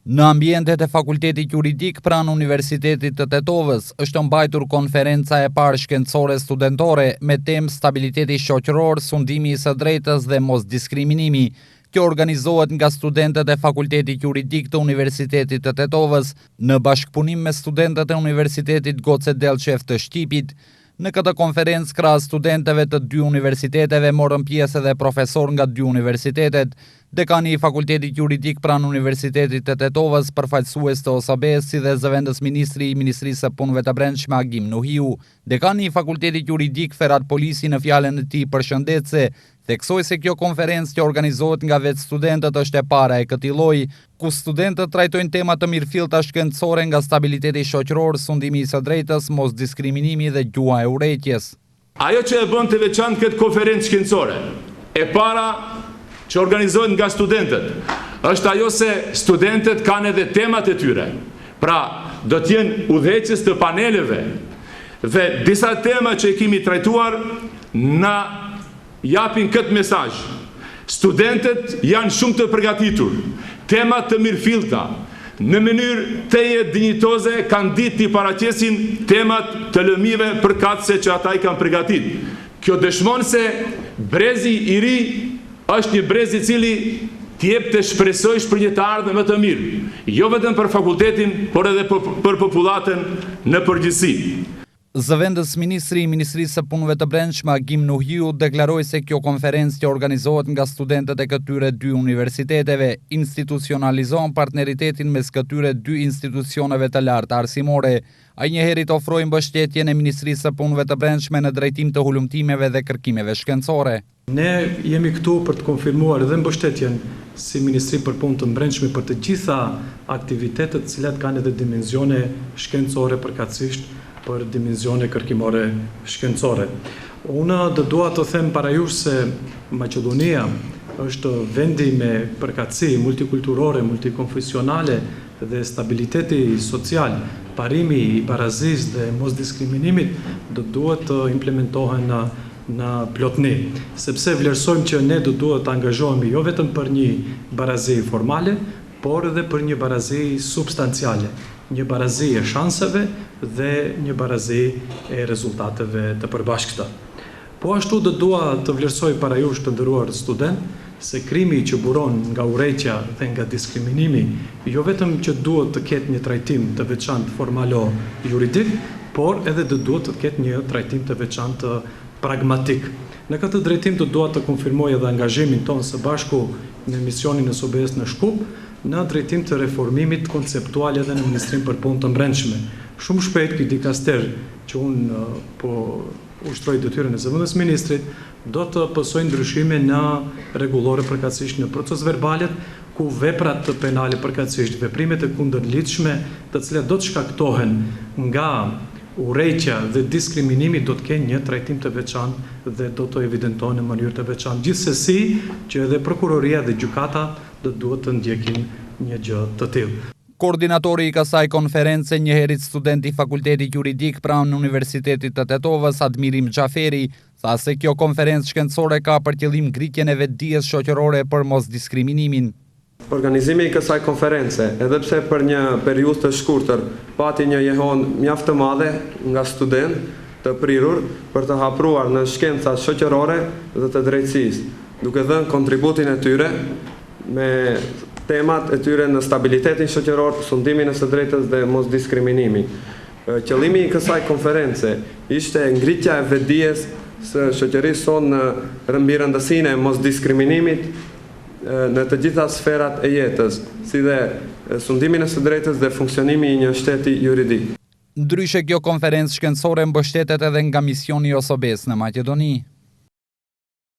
Në ambientet e Fakultetit Juridik pranë Universitetit të Tetovës është mbajtur konferenca e parë shkencore studentore me temë stabiliteti shoqëror, sundimi i së drejtës dhe mosdiskriminimi. Kjo organizohet nga studentët e Fakultetit Juridik të Universitetit të Tetovës në bashkëpunim me studentët e Universitetit Goce Delqev të Shqipit. Në këtë konferencë krahas studentëve të dy universiteteve morën pjesë edhe profesor nga dy universitetet. Dekani i Fakultetit Juridik pranë Universitetit të Tetovës, përfaqësues të OSB-s, si dhe zëvendës ministri i Ministrisë së Punëve të Brendshme Agim Nuhiu. Dekani i Fakultetit Juridik Ferhat Polisi në fjalën e tij përshëndetse theksoi se kjo konferencë që organizohet nga vetë studentët është e para e këtij lloji, ku studentët trajtojnë tema të mirëfillta shkencore nga stabiliteti shoqëror, sundimi i së drejtës, mosdiskriminimi dhe gjuha e urrejtjes. Ajo që e bën të veçantë këtë konferencë shkencore, e para që organizohet nga studentët, është ajo se studentët kanë edhe temat e tyre. Pra, do t'jenë udhëheqës të paneleve dhe disa tema që i kemi trajtuar na japin këtë mesazh. Studentët janë shumë të përgatitur, temat të mirëfillta, në mënyrë teje dinjitoze kanë ditë t'i paraqesin temat të lëmive përkatëse që ata i kanë përgatit. Kjo dëshmon se brezi i ri është një brez i cili t'jep të shpresojsh për një të ardhmë më të mirë, jo vetëm për fakultetin, por edhe për popullatën në përgjithësi. Zëvendës ministri i Ministrisë së Punëve të Brendshme Agim Nuhiu deklaroi se kjo konferencë që organizohet nga studentët e këtyre dy universiteteve institucionalizon partneritetin mes këtyre dy institucioneve të larta arsimore. Ai njëherët ofroi mbështetjen e Ministrisë së Punëve të Brendshme në drejtim të hulumtimeve dhe kërkimeve shkencore. Ne jemi këtu për të konfirmuar edhe mbështetjen si Ministri për Punë të Brendshme për të gjitha aktivitetet cilat kanë edhe dimensione shkencore përkatësisht për dimensione kërkimore shkencore. Unë dua të them para jush se Maqedonia është vendi me përkatësi multikulturore, multikonfesionale dhe stabiliteti social. Parimi i barazisë dhe mosdiskriminimit duhet të implementohen në plotni, sepse vlerësojmë që ne duhet të angazhohemi jo vetëm për një barazi formale, por edhe për një barazi substanciale, një barazi e shanseve dhe një barazi e rezultateve të përbashkëta. Po ashtu dua të vlerësoj para jush të nderuar student se krimi që buron nga urrejtja dhe nga diskriminimi jo vetëm që duhet të ketë një trajtim të veçantë formalo-juridik, por edhe duhet të ketë një trajtim të veçantë pragmatik. Në këtë drejtim dua të konfirmoj edhe angazhimin tonë së bashku në misionin e OSB-s në Shkup, në drejtim të reformimit konceptual edhe në Ministrinë për Punë të Brendshme. Shumë shpejt ky dikaster që unë po ushtroj detyrën e zëvendës ministrit do të pësojë ndryshime në rregullore përkatësisht në proces verbalet, ku veprat penale përkatësisht veprimet e kundërlidhshme, të cilat do të shkaktohen nga urrejtja dhe diskriminimi do të kenë një trajtim të veçantë dhe do të evidentohen në mënyrë të veçantë. Gjithsesi që edhe prokuroria dhe gjykata duhet të ndjekin një gjë të tillë. Koordinatori i kësaj konference, njëherët student i Fakultetit Juridik pranë Universitetit të Tetovës, Admirim Xhaferi, tha se kjo konferencë shkencore ka për qëllim ngritjen e vetdijes shoqërore për mosdiskriminimin. Organizimi i kësaj konference, edhe pse për një periudhë të shkurtër, pati një jehon mjaft të madhe nga student të prirur për të hapruar në shkencat shoqërore dhe të drejtësisë, duke dhënë kontributin e tyre me temat e tyre në stabilitetin shoqëror, sundimin e së drejtës dhe mosdiskriminimin. Qëllimi i kësaj konference ishte ngritja e vetdijes së shoqërisë sonë në rëmbirëndësinë e mosdiskriminimit në të gjitha sferat e jetës, si dhe sundimin e së drejtës dhe funksionimi i një shteti juridik. Ndryshe kjo konferencë shkencore mbështetet edhe nga misioni i OSB-s në Maqedoni.